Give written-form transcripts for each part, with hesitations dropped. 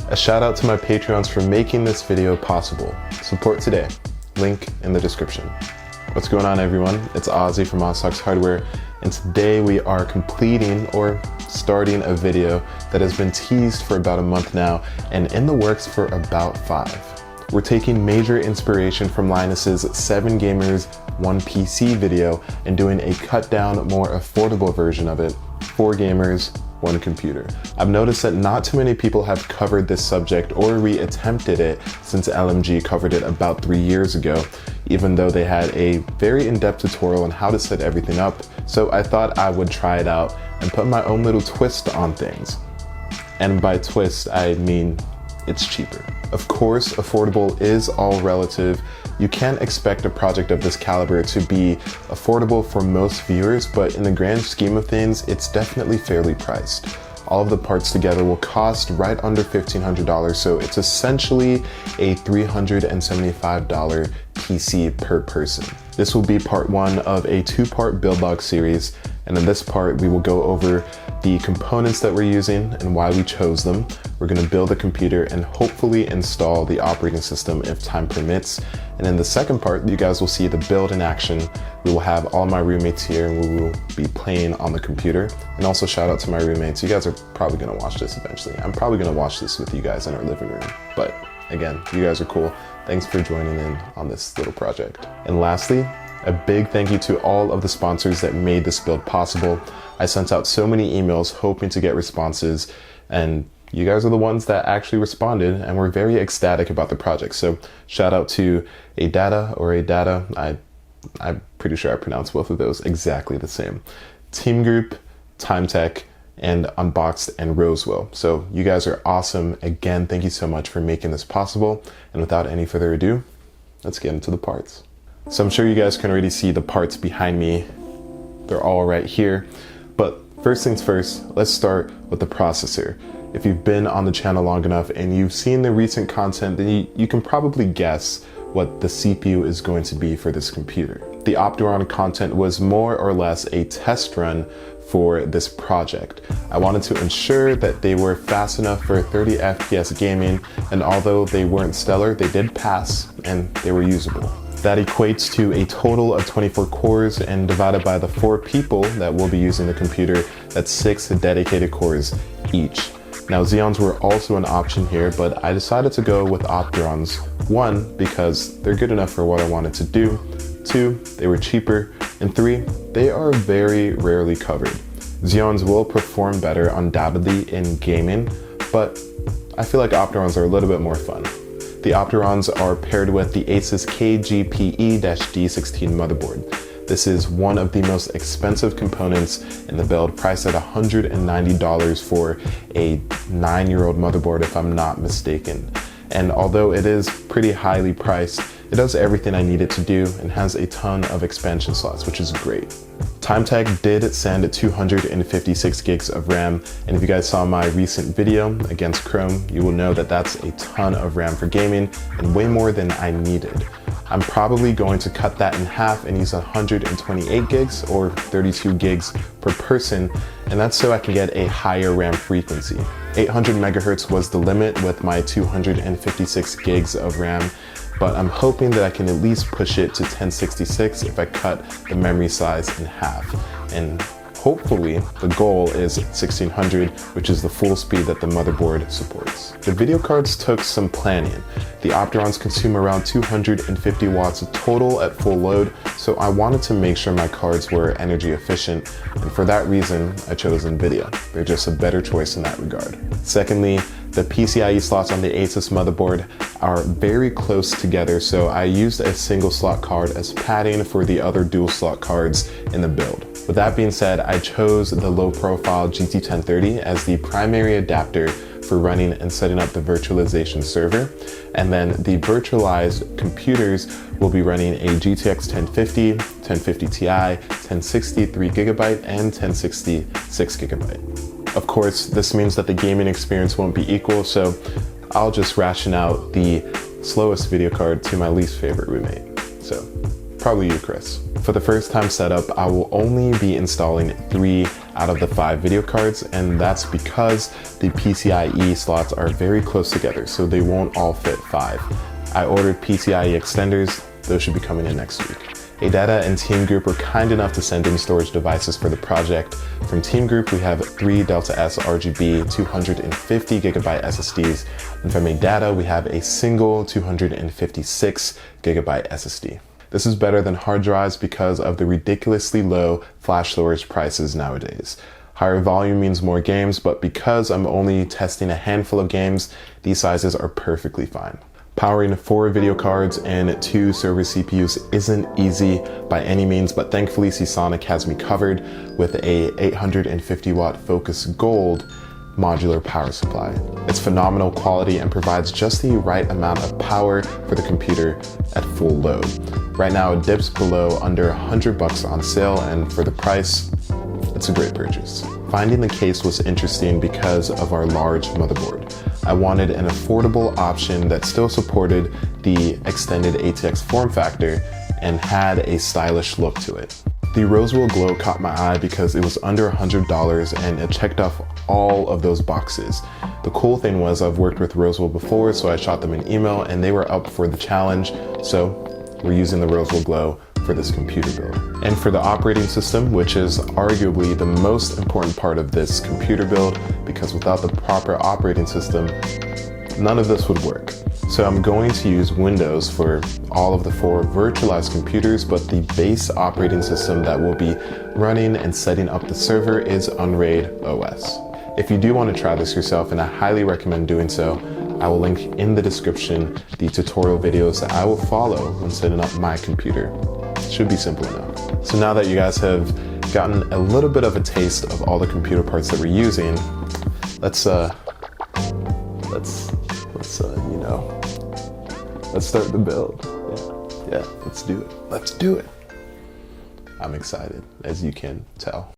A shout out to my Patreons for making this video possible. Support today. Link in the description. What's going on, everyone? It's Ozzy from OzTalksHW, and today we are completing or starting a video that has been teased for about a month now and in the works for about 5. We're taking major inspiration from Linus's 7 Gamers 1 PC video and doing a cut down, more affordable version of it, 4 Gamers 1 Computer. I've noticed that not too many people have covered this subject or re-attempted it since LMG covered it about 3 years ago, even though they had a very in-depth tutorial on how to set everything up. So I thought I would try it out and put my own little twist on things. And by twist, I mean it's cheaper. Of course, affordable is all relative. You can't expect a project of this caliber to be affordable for most viewers, but in the grand scheme of things, it's definitely fairly priced. All of the parts together will cost right under $1,500, so it's essentially a $375 PC per person. This will be part 1 of a 2-part build log series, and in this part we will go over the components that we're using and why we chose them. We're going to build a computer and hopefully install the operating system if time permits. And in the second part, you guys will see the build in action. We will have all my roommates here and we will be playing on the computer. And also shout out to my roommates. You guys are probably going to watch this eventually. I'm probably going to watch this with you guys in our living room. But again, you guys are cool. Thanks for joining in on this little project. And lastly, a big thank you to all of the sponsors that made this build possible. I sent out so many emails hoping to get responses, and you guys are the ones that actually responded and were very ecstatic about the project. So shout out to Adata. I'm pretty sure I pronounced both of those exactly the same. Team Group, Time Tech, and Unboxed and Rosewell. So you guys are awesome. Again, thank you so much for making this possible. And without any further ado, let's get into the parts. So I'm sure you guys can already see the parts behind me. They're all right here. But first things first, let's start with the processor. If you've been on the channel long enough and you've seen the recent content, then you can probably guess what the CPU is going to be for this computer. The Opteron content was more or less a test run for this project. I wanted to ensure that they were fast enough for 30 FPS gaming, and although they weren't stellar, they did pass and they were usable. That equates to a total of 24 cores, and divided by the 4 people that will be using the computer, that's 6 dedicated cores each. Now Xeons were also an option here, but I decided to go with Opterons. 1, because they're good enough for what I wanted to do. 2, they were cheaper. And 3, they are very rarely covered. Xeons will perform better undoubtedly in gaming, but I feel like Opterons are a little bit more fun. The Opterons are paired with the Asus KGPE-D16 motherboard. This is one of the most expensive components in the build, priced at $190 for a 9-year-old motherboard if I'm not mistaken. And although it is pretty highly priced, it does everything I need it to do and has a ton of expansion slots, which is great. TimeTech did send 256 gigs of RAM, and if you guys saw my recent video against Chrome, you will know that that's a ton of RAM for gaming and way more than I needed. I'm probably going to cut that in half and use 128 gigs or 32 gigs per person, and that's so I can get a higher RAM frequency. 800 megahertz was the limit with my 256 gigs of RAM, but I'm hoping that I can at least push it to 1066 if I cut the memory size in half. And hopefully the goal is 1600, which is the full speed that the motherboard supports. The video cards took some planning. The Opterons consume around 250 watts total at full load, so I wanted to make sure my cards were energy efficient, and for that reason I chose NVIDIA. They're just a better choice in that regard. Secondly, the PCIe slots on the Asus motherboard are very close together, so I used a single slot card as padding for the other dual slot cards in the build. With that being said, I chose the low profile GT1030 as the primary adapter for running and setting up the virtualization server, and then the virtualized computers will be running a GTX 1050, 1050 Ti, 1060 3GB, and 1060 6GB. Of course, this means that the gaming experience won't be equal, so I'll just ration out the slowest video card to my least favorite roommate. So, probably you, Chris. For the first time setup, I will only be installing 3 out of the 5 video cards, and that's because the PCIe slots are very close together, so they won't all fit 5. I ordered PCIe extenders. Those should be coming in next week. ADATA and Team Group were kind enough to send in storage devices for the project. From Team Group, we have 3 Delta S RGB 250 gigabyte SSDs, and from ADATA, we have a single 256 gigabyte SSD. This is better than hard drives because of the ridiculously low flash storage prices nowadays. Higher volume means more games, but because I'm only testing a handful of games, these sizes are perfectly fine. Powering 4 video cards and 2 server CPUs isn't easy by any means, but thankfully Seasonic has me covered with a 850 watt Focus Gold modular power supply. It's phenomenal quality and provides just the right amount of power for the computer at full load. Right now it dips below under $100 on sale, and for the price, it's a great purchase. Finding the case was interesting because of our large motherboard. I wanted an affordable option that still supported the extended ATX form factor and had a stylish look to it. The Rosewell Glow caught my eye because it was under $100 and it checked off all of those boxes. The cool thing was I've worked with Rosewell before, so I shot them an email and they were up for the challenge, so we're using the Rosewell Glow for this computer build. And for the operating system, which is arguably the most important part of this computer build, because without the proper operating system, none of this would work. So I'm going to use Windows for all of the 4 virtualized computers, but the base operating system that will be running and setting up the server is Unraid OS. If you do want to try this yourself, and I highly recommend doing so, I will link in the description the tutorial videos that I will follow when setting up my computer. It should be simple enough. So now that you guys have gotten a little bit of a taste of all the computer parts that we're using, let's start the build. Yeah, let's do it. Let's do it. I'm excited, as you can tell.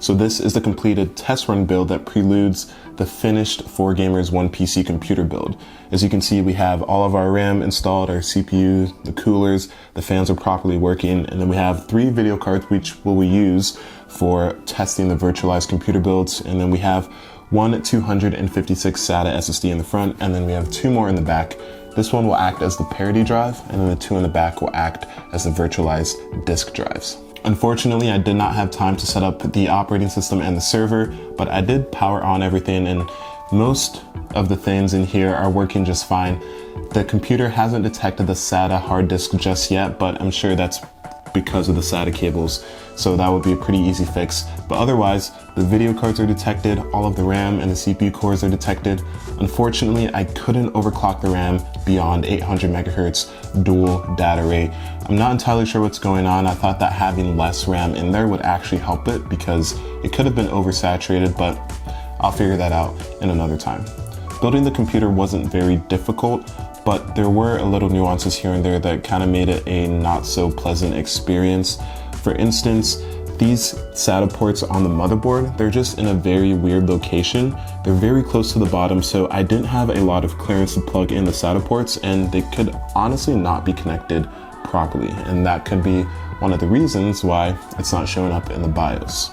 So this is the completed test run build that preludes the finished 4Gamers 1PC computer build. As you can see, we have all of our RAM installed, our CPU, the coolers, the fans are properly working, and then we have 3 video cards which will we use for testing the virtualized computer builds, and then we have one 256 SATA SSD in the front, and then we have 2 more in the back. This one will act as the parity drive, and then the 2 in the back will act as the virtualized disk drives. Unfortunately, I did not have time to set up the operating system and the server, but I did power on everything, and most of the things in here are working just fine. The computer hasn't detected the SATA hard disk just yet, but I'm sure that's because of the SATA cables, so that would be a pretty easy fix. But otherwise, the video cards are detected, all of the RAM and the CPU cores are detected. Unfortunately, I couldn't overclock the RAM beyond 800 megahertz dual data rate. I'm not entirely sure what's going on. I thought that having less RAM in there would actually help it because it could have been oversaturated, but I'll figure that out in another time. Building the computer wasn't very difficult, but there were a little nuances here and there that kind of made it a not so pleasant experience. For instance, these SATA ports on the motherboard, they're just in a very weird location. They're very close to the bottom, so I didn't have a lot of clearance to plug in the SATA ports, and they could honestly not be connected properly. And that could be one of the reasons why it's not showing up in the BIOS.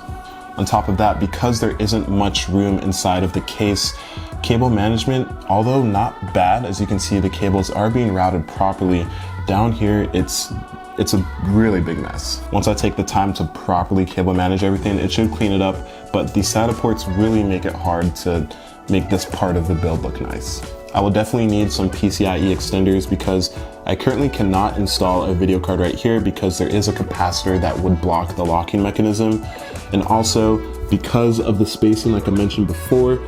On top of that, because there isn't much room inside of the case, cable management, although not bad, as you can see, the cables are being routed properly. Down here, it's a really big mess. Once I take the time to properly cable manage everything, it should clean it up, but the SATA ports really make it hard to make this part of the build look nice. I will definitely need some PCIe extenders because I currently cannot install a video card right here because there is a capacitor that would block the locking mechanism. And also, because of the spacing, like I mentioned before,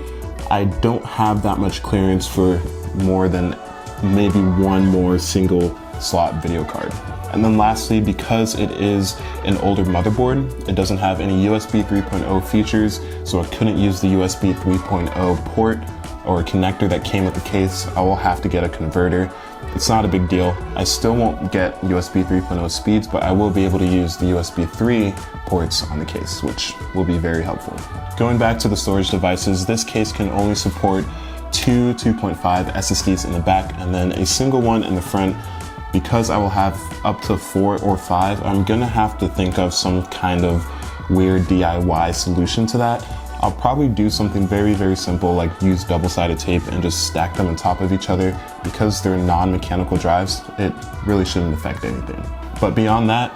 I don't have that much clearance for more than maybe one more single slot video card. And then lastly, because it is an older motherboard, it doesn't have any USB 3.0 features, so I couldn't use the USB 3.0 port or connector that came with the case. I will have to get a converter. It's not a big deal. I still won't get USB 3.0 speeds, but I will be able to use the USB 3 ports on the case, which will be very helpful. Going back to the storage devices, this case can only support 2 2.5 SSDs in the back and then a single one in the front. Because I will have up to 4 or 5, I'm gonna have to think of some kind of weird DIY solution to that. I'll probably do something very, very simple, like use double-sided tape and just stack them on top of each other. Because they're non-mechanical drives, it really shouldn't affect anything. But beyond that,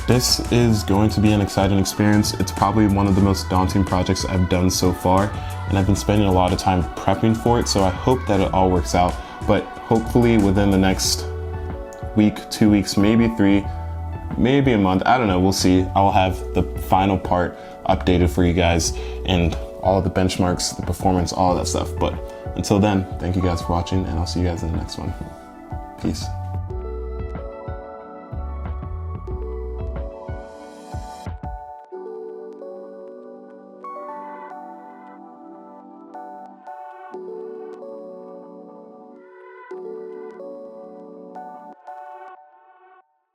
this is going to be an exciting experience. It's probably one of the most daunting projects I've done so far, and I've been spending a lot of time prepping for it, so I hope that it all works out. But hopefully within the next week, 2 weeks, maybe 3, maybe a month, I don't know, we'll see. I'll have the final part updated for you guys and all of the benchmarks, the performance, all of that stuff. But until then, thank you guys for watching, and I'll see you guys in the next one. Peace.